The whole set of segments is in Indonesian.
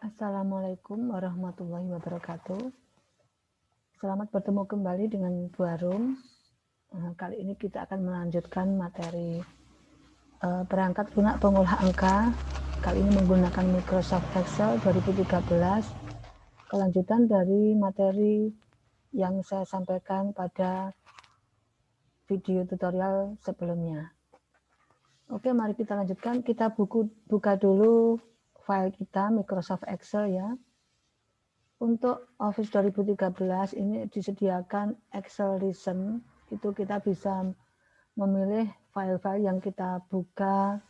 Assalamualaikum warahmatullahi wabarakatuh. Selamat bertemu kembali dengan Bu Arum. Kali ini kita akan melanjutkan materi perangkat lunak pengolah angka. Kali ini menggunakan Microsoft Excel 2013. Kelanjutan dari materi yang saya sampaikan pada video tutorial sebelumnya. Oke, mari kita lanjutkan. Kita buka dulu file kita Microsoft Excel ya. Untuk Office 2013 ini disediakan Excel Recent, itu kita bisa memilih file-file yang kita buka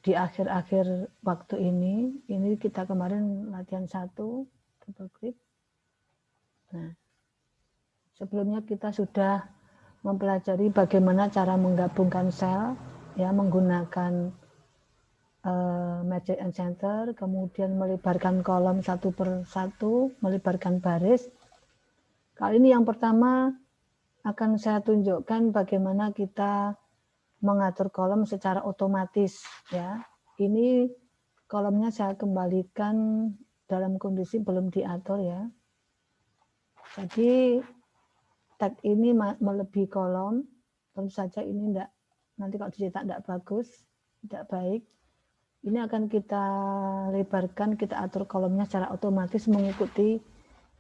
di akhir-akhir waktu ini. Ini kita kemarin latihan 1, double klik. Nah, sebelumnya kita sudah mempelajari bagaimana cara menggabungkan sel ya menggunakan Magic and Center, kemudian melebarkan kolom satu per satu, melebarkan baris. Kali ini yang pertama akan saya tunjukkan bagaimana kita mengatur kolom secara otomatis ya. Ini kolomnya saya kembalikan dalam kondisi belum diatur ya. Jadi tag ini melebihi kolom, tentu saja ini enggak, nanti kalau dicetak enggak bagus, tidak baik. Ini akan kita lebarkan, kita atur kolomnya secara otomatis mengikuti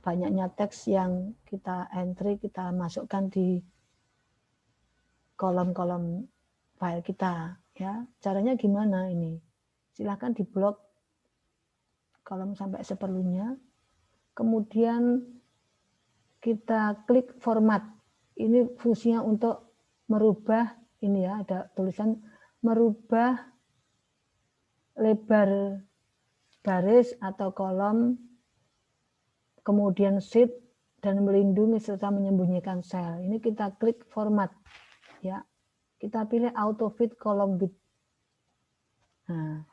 banyaknya teks yang kita entry, kita masukkan di kolom-kolom file kita. Ya, caranya gimana ini? Silahkan diblok kolom sampai seperlunya. Kemudian kita klik format. Ini fungsinya untuk merubah, ini ya, ada tulisan merubah lebar baris atau kolom, kemudian sheet, dan melindungi serta menyembunyikan sel. Ini kita klik format. Ya, kita pilih auto fit column width. Nah,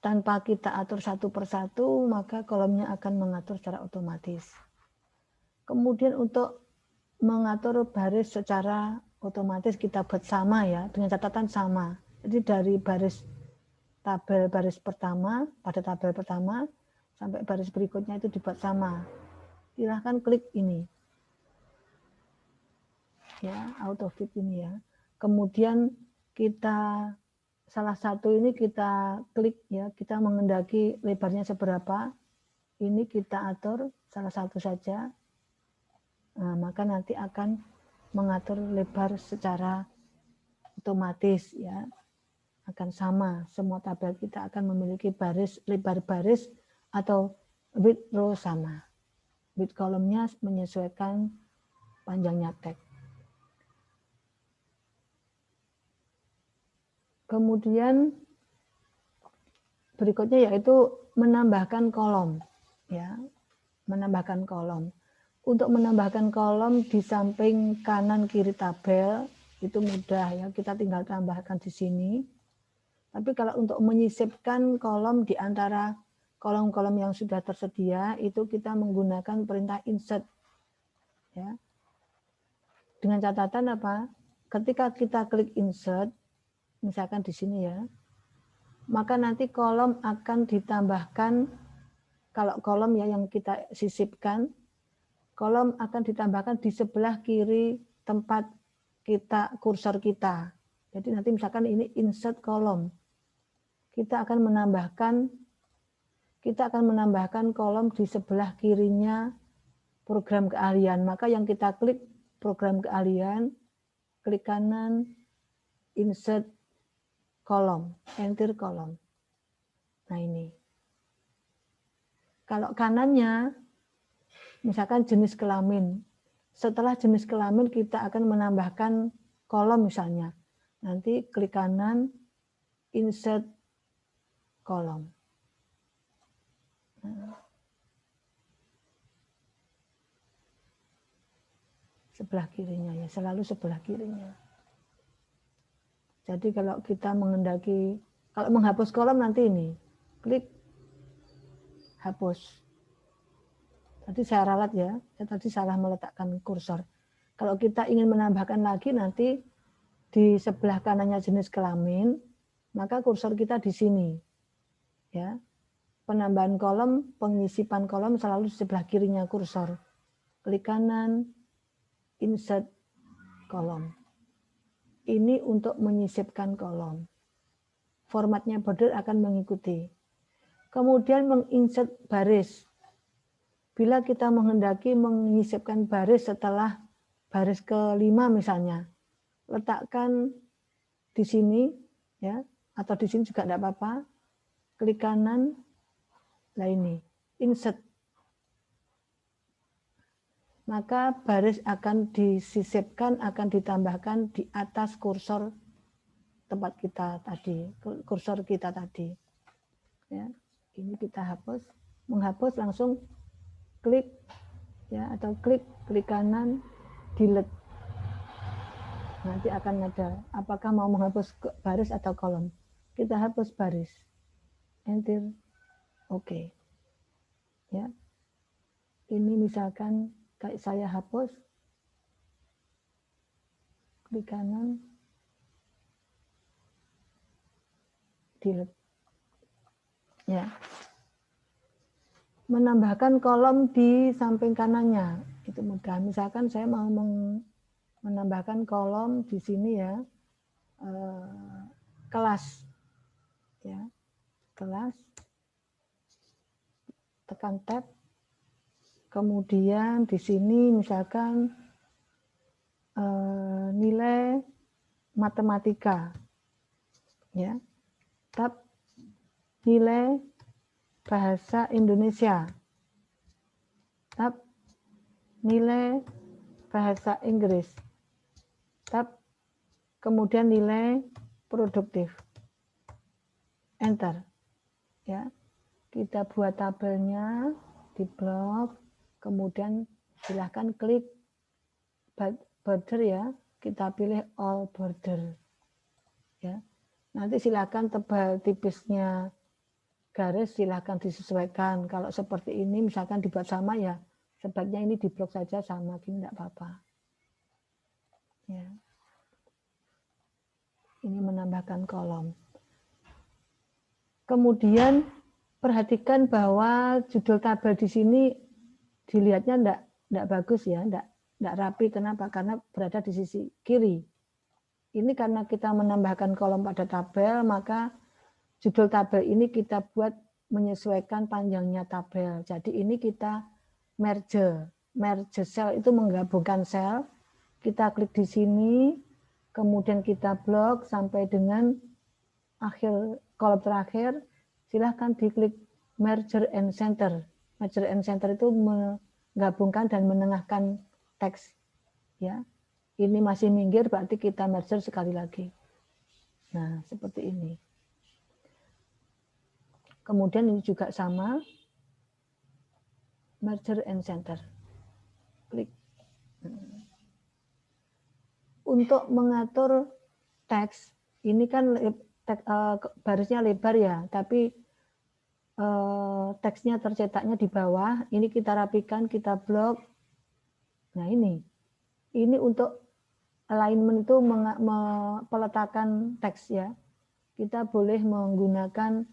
tanpa kita atur satu persatu, maka kolomnya akan mengatur secara otomatis. Kemudian untuk mengatur baris secara otomatis kita buat sama ya, dengan catatan sama. Jadi dari tabel baris pertama, pada tabel pertama, sampai baris berikutnya itu dibuat sama. Silahkan klik ini. Ya, auto fit ini ya. Kemudian kita salah satu ini kita klik ya, kita mengendaki lebarnya seberapa. Ini kita atur salah satu saja. Nah, maka nanti akan mengatur lebar secara otomatis ya. Akan sama, semua tabel kita akan memiliki baris, lebar baris atau width row sama. Width kolomnya menyesuaikan panjangnya tag. Kemudian berikutnya yaitu menambahkan kolom ya, menambahkan kolom. Untuk menambahkan kolom di samping kanan kiri tabel itu mudah ya, kita tinggal tambahkan di sini. Tapi kalau untuk menyisipkan kolom di antara kolom-kolom yang sudah tersedia itu kita menggunakan perintah insert ya. Dengan catatan apa? Ketika kita klik insert, misalkan di sini ya, maka nanti kolom akan ditambahkan, kalau kolom ya yang kita sisipkan, kolom akan ditambahkan di sebelah kiri tempat kita kursor kita. Jadi nanti misalkan ini insert kolom, kita akan menambahkan kolom di sebelah kirinya program keahlian. Maka yang kita klik program keahlian, klik kanan, insert kolom, enter kolom. Nah ini. Kalau kanannya, misalkan jenis kelamin. Setelah jenis kelamin kita akan menambahkan kolom misalnya. Nanti klik kanan, insert kolom. Sebelah kirinya ya, selalu sebelah kirinya. Jadi kalau kita mengendaki, kalau menghapus kolom nanti ini, klik hapus. Tadi saya ralat ya, saya tadi salah meletakkan kursor. Kalau kita ingin menambahkan lagi nanti di sebelah kanannya jenis kelamin, maka kursor kita di sini. Ya. penambahan kolom, pengisipan kolom selalu di sebelah kirinya kursor. Klik kanan, insert kolom. Ini untuk menyisipkan kolom. Formatnya border akan mengikuti. Kemudian menginsert baris. Bila kita menghendaki menyisipkan baris setelah baris kelima misalnya, letakkan di sini, ya, atau di sini juga tidak apa-apa. Klik kanan, nah ini, insert. Maka baris akan disisipkan, akan ditambahkan di atas kursor tempat kita tadi, kursor kita tadi. Ya, ini kita hapus, menghapus langsung klik, ya, atau klik kanan, delete. Nanti akan ada apakah mau menghapus baris atau kolom. Kita hapus baris, enter, oke. Ya, ini misalkan kayak saya hapus, klik kanan, delete. Ya, menambahkan kolom di samping kanannya itu mudah. Misalkan saya mau menambahkan kolom di sini ya, kelas, ya, kelas, tekan tab, kemudian di sini misalkan nilai matematika, ya, tab nilai bahasa Indonesia, tab nilai bahasa Inggris, tab kemudian nilai produktif, enter, ya. Kita buat tabelnya di blok, kemudian silahkan klik border, ya, kita pilih all border, ya. Nanti silahkan tebal tipisnya garis silahkan disesuaikan. Kalau seperti ini misalkan dibuat sama, ya sebaiknya ini di blok saja sama, gini tidak apa-apa, ya. Ini menambahkan kolom. Kemudian perhatikan bahwa judul tabel di sini dilihatnya tidak bagus, ya, tidak rapi. Kenapa? Karena berada di sisi kiri. Ini karena kita menambahkan kolom pada tabel, maka judul tabel ini kita buat menyesuaikan panjangnya tabel. Jadi ini kita merge cell, itu menggabungkan sel. Kita klik di sini, kemudian kita blok sampai dengan akhir kolom terakhir. Silahkan diklik merger and center. Merger and center itu menggabungkan dan menengahkan teks, ya. Ini masih minggir, berarti kita merger sekali lagi. Nah, seperti ini. Kemudian ini juga sama, merger and center. Klik. Untuk mengatur teks, ini kan barisnya lebar, ya, tapi teksnya tercetaknya di bawah. Ini kita rapikan, kita blok. Nah, ini untuk alignment itu peletakan teks, ya. Kita boleh menggunakan,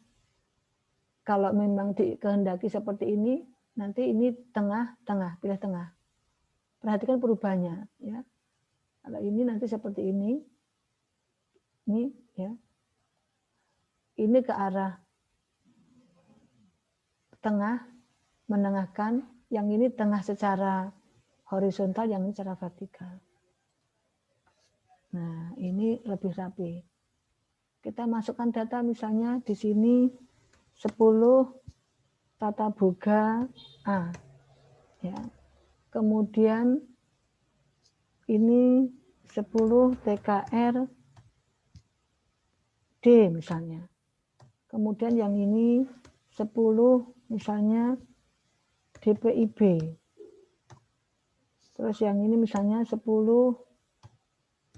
kalau memang dikehendaki seperti ini, nanti ini tengah-tengah, pilih tengah. Perhatikan perubahannya, ya. Kalau ini nanti seperti ini, ya. Ini ke arah tengah, menengahkan. Yang ini tengah secara horizontal, yang ini secara vertikal. Nah, ini lebih rapi. Kita masukkan data misalnya di sini 10 tata boga A, ya. Kemudian ini 10 TKR D misalnya. Kemudian yang ini 10 misalnya DPIB. Terus yang ini misalnya 10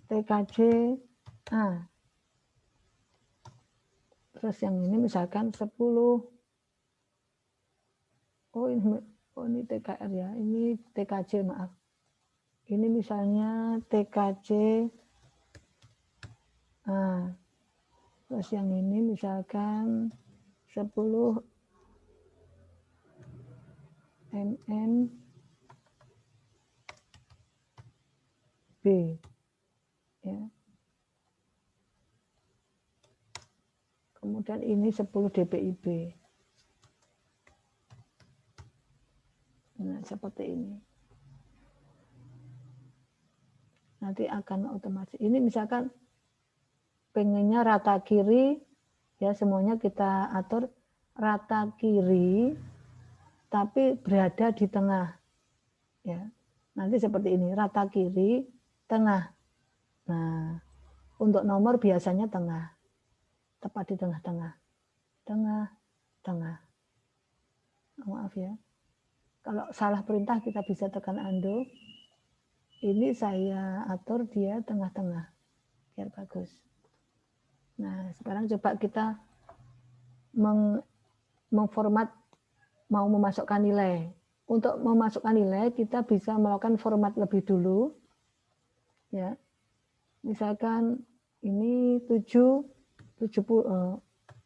TKJ A. Terus yang ini misalkan 10, ini TKR, ya, ini TKJ, maaf. Ini misalnya TKJ A. Terus yang ini misalkan 10 MN B ya. Kemudian ini 10 dpib. Nah, seperti ini. Nanti akan otomatis. Ini misalkan pengennya rata kiri, ya semuanya kita atur rata kiri, tapi berada di tengah. Ya, nanti seperti ini, rata kiri, tengah. Nah, untuk nomor biasanya tengah, tepat di tengah-tengah, tengah. Maaf ya, kalau salah perintah kita bisa tekan undo. Ini saya atur dia tengah-tengah, biar bagus. Nah, sekarang coba kita memformat, mau memasukkan nilai. Untuk memasukkan nilai, kita bisa melakukan format lebih dulu. Ya, misalkan ini 70,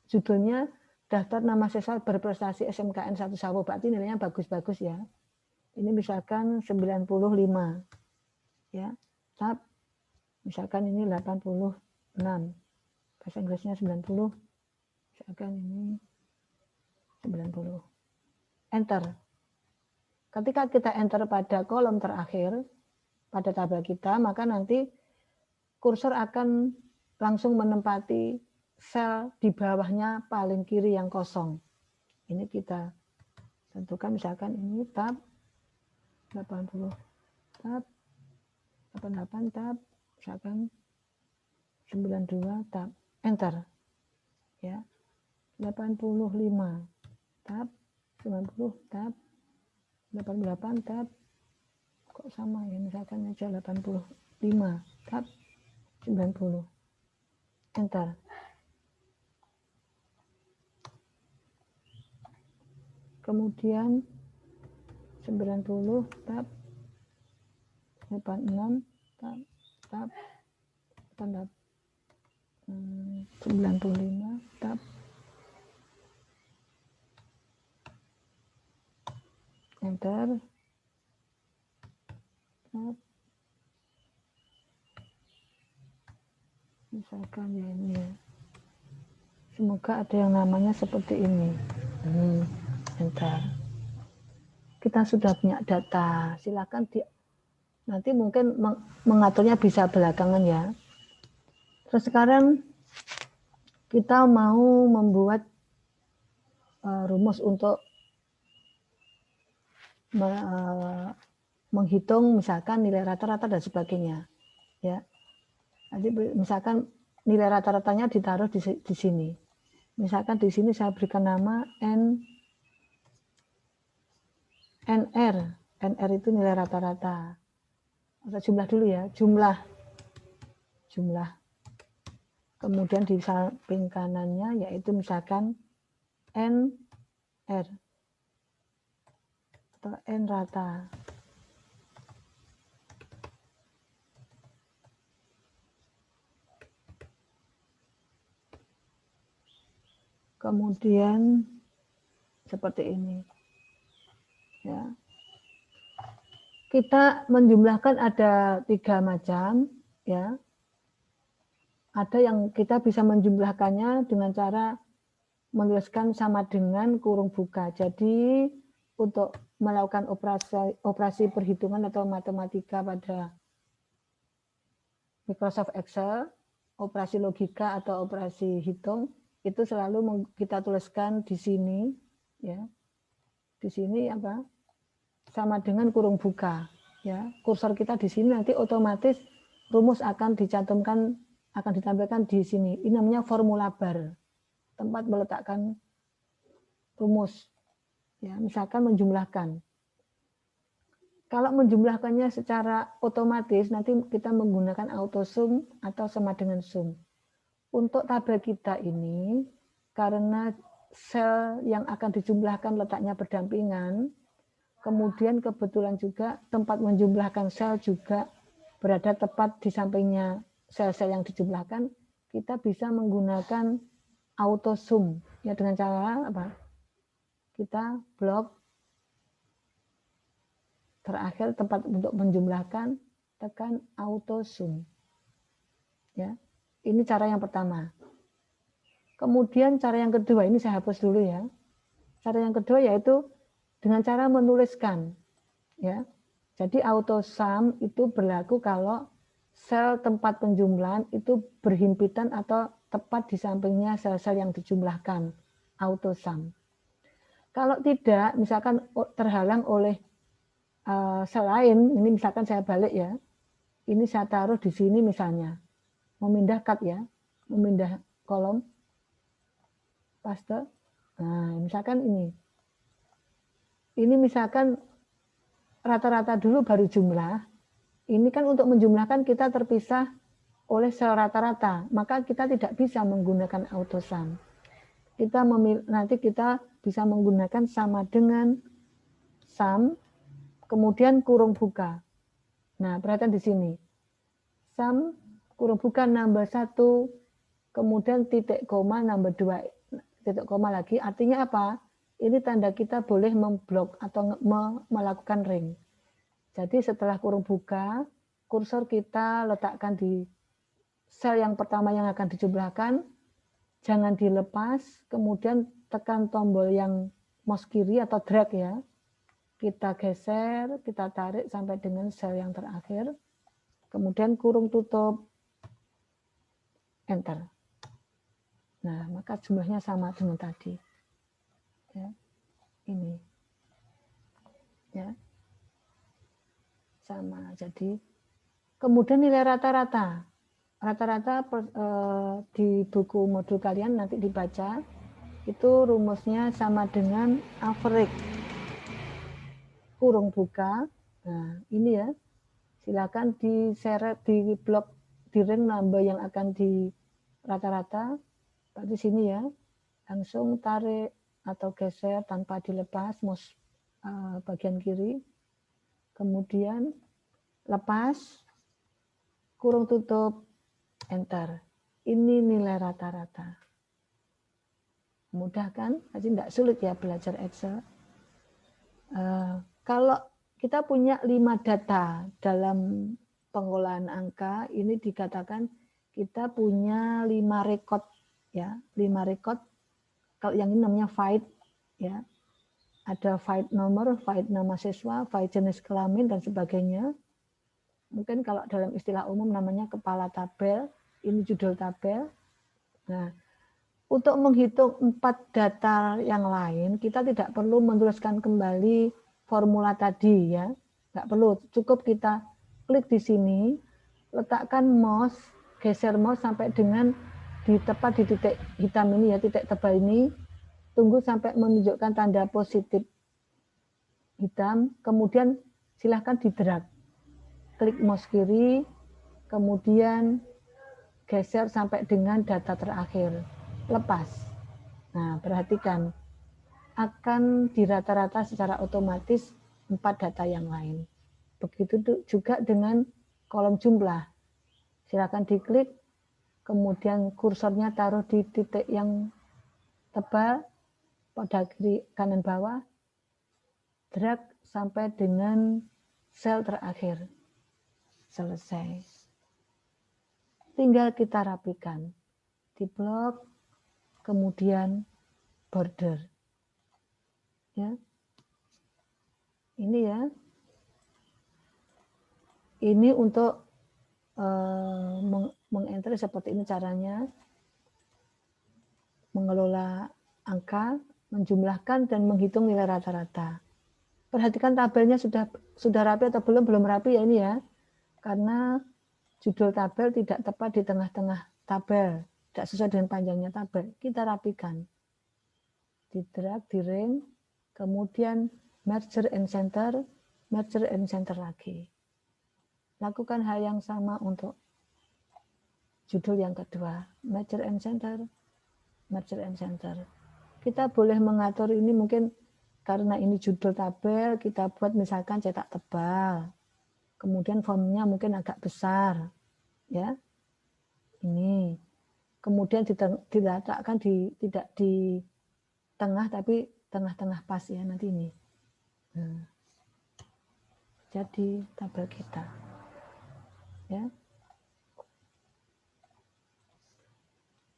judulnya daftar nama siswa berprestasi SMKN 1 Sawo, berarti nilainya bagus-bagus ya. Ini misalkan 95. Ya, tab misalkan ini 86. Bahasa Inggrisnya 90. Misalkan ini 90. Enter. Ketika kita enter pada kolom terakhir pada tabel kita, maka nanti kursor akan langsung menempati sel di bawahnya paling kiri yang kosong. Ini kita tentukan, misalkan ini tab 80, tab 88, tab misalkan 92, tab enter ya. 85 tab 90, tab 88, tab kok sama ya, misalkan aja 85, tab 90, enter. Kemudian 90, tab 86, tab 95, tab enter, tab misalkan ya ini ya. Semoga ada yang namanya seperti ini. Enter. Kita sudah punya data. Silakan nanti mungkin mengaturnya bisa belakangan ya. Terus sekarang kita mau membuat rumus untuk menghitung misalkan nilai rata-rata dan sebagainya. Ya. Nanti misalkan nilai rata-ratanya ditaruh di sini. Misalkan di sini saya berikan nama NR. NR itu nilai rata-rata. Atau jumlah dulu ya, jumlah. Kemudian di samping kanannya yaitu misalkan NR atau N rata. Kemudian seperti ini. Ya. Kita menjumlahkan ada 3 macam, ya. Ada yang kita bisa menjumlahkannya dengan cara menuliskan sama dengan kurung buka. Jadi untuk melakukan operasi perhitungan atau matematika pada Microsoft Excel, operasi logika atau operasi hitung itu selalu kita tuliskan di sini, ya. Di sini apa? Sama dengan kurung buka, ya. Kursor kita di sini, nanti otomatis rumus akan dicantumkan, akan ditampilkan di sini. Ini namanya formula bar, tempat meletakkan rumus. Ya, misalkan menjumlahkan. Kalau menjumlahkannya secara otomatis, nanti kita menggunakan auto sum atau sama dengan sum. Untuk tabel kita ini, karena sel yang akan dijumlahkan letaknya berdampingan, kemudian kebetulan juga tempat menjumlahkan sel juga berada tepat di sampingnya sel-sel yang dijumlahkan, kita bisa menggunakan auto sum ya, dengan cara apa? Kita blok terakhir tempat untuk menjumlahkan, tekan auto zoom. Ya, ini cara yang pertama. Kemudian cara yang kedua, ini saya hapus dulu ya. Cara yang kedua yaitu dengan cara menuliskan. Ya, jadi auto sum itu berlaku kalau sel tempat penjumlahan itu berhimpitan atau tepat di sampingnya sel-sel yang dijumlahkan. Auto sum. Kalau tidak, misalkan terhalang oleh sel lain, ini misalkan saya balik ya. Ini saya taruh di sini misalnya. Memindah cut ya, memindah kolom. Paste. Nah, misalkan ini. Ini misalkan rata-rata dulu baru jumlah. Ini kan untuk menjumlahkan kita terpisah oleh sel rata-rata. Maka kita tidak bisa menggunakan autosum. Nanti kita bisa menggunakan sama dengan sum, kemudian kurung buka. Nah, perhatian di sini. Sum, kurung buka nambah 1, kemudian titik koma nambah 2. Titik koma lagi, artinya apa? Ini tanda kita boleh memblok atau melakukan ring. Jadi setelah kurung buka, kursor kita letakkan di sel yang pertama yang akan dijumlahkan, jangan dilepas, kemudian tekan tombol yang mouse kiri atau drag ya. Kita geser, kita tarik sampai dengan sel yang terakhir, kemudian kurung tutup, enter. Nah, maka jumlahnya sama dengan tadi. Ya, ini. Ya. Sama. Jadi, kemudian nilai rata-rata. Rata-rata di buku modul kalian nanti dibaca, itu rumusnya sama dengan average. Kurung buka. Nah, ini ya. Silakan diseret di blok di ring nambah yang akan di rata-rata. Di sini ya, langsung tarik atau geser tanpa dilepas mouse bagian kiri, kemudian lepas, kurung tutup, enter. Ini nilai rata-rata. Mudah kan? Jadi tidak sulit ya belajar Excel. Kalau kita punya 5 data dalam pengolahan angka, ini dikatakan kita punya 5 record. Ya, 5 record. Kalau yang ini namanya file ya. Ada file nomor, file nama siswa, file jenis kelamin dan sebagainya. Mungkin kalau dalam istilah umum namanya kepala tabel, ini judul tabel. Nah, untuk menghitung 4 data yang lain, kita tidak perlu menuliskan kembali formula tadi ya. Nggak perlu, cukup kita klik di sini, letakkan mouse, geser mouse sampai dengan tepat di titik hitam ini ya, titik tebal ini, tunggu sampai menunjukkan tanda positif hitam, kemudian silahkan di-drag. Klik mouse kiri, kemudian geser sampai dengan data terakhir. Lepas. Nah, perhatikan. Akan dirata-rata secara otomatis 4 data yang lain. Begitu juga dengan kolom jumlah. Silakan diklik, kemudian kursornya taruh di titik yang tebal pada kiri kanan bawah, drag sampai dengan sel terakhir. Selesai. Tinggal kita rapikan. Di blok, kemudian border. Ya. Ini ya. Ini untuk mengenter seperti ini caranya. Mengelola angka, menjumlahkan dan menghitung nilai rata-rata. Perhatikan tabelnya sudah rapi atau belum rapi ya ini ya. Karena judul tabel tidak tepat di tengah-tengah tabel, tidak sesuai dengan panjangnya tabel. Kita rapikan. Di drag, di ring, kemudian merger and center lagi. Lakukan hal yang sama untuk judul yang kedua, merger and center. Kita boleh mengatur ini mungkin karena ini judul tabel, kita buat misalkan cetak tebal. Kemudian fontnya mungkin agak besar. Ya. Ini. Kemudian diletakkan tidak di tengah tapi tengah-tengah pas ya nanti ini. Nah. jadi tabel kita. Ya.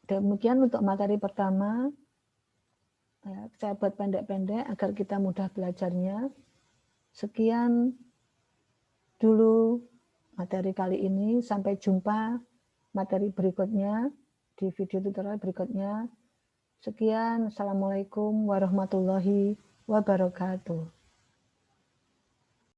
Demikian untuk materi pertama. Ya, saya buat pendek-pendek agar kita mudah belajarnya. Sekian dulu materi kali ini. Sampai jumpa materi berikutnya di video tutorial berikutnya. Sekian. Assalamualaikum warahmatullahi wabarakatuh.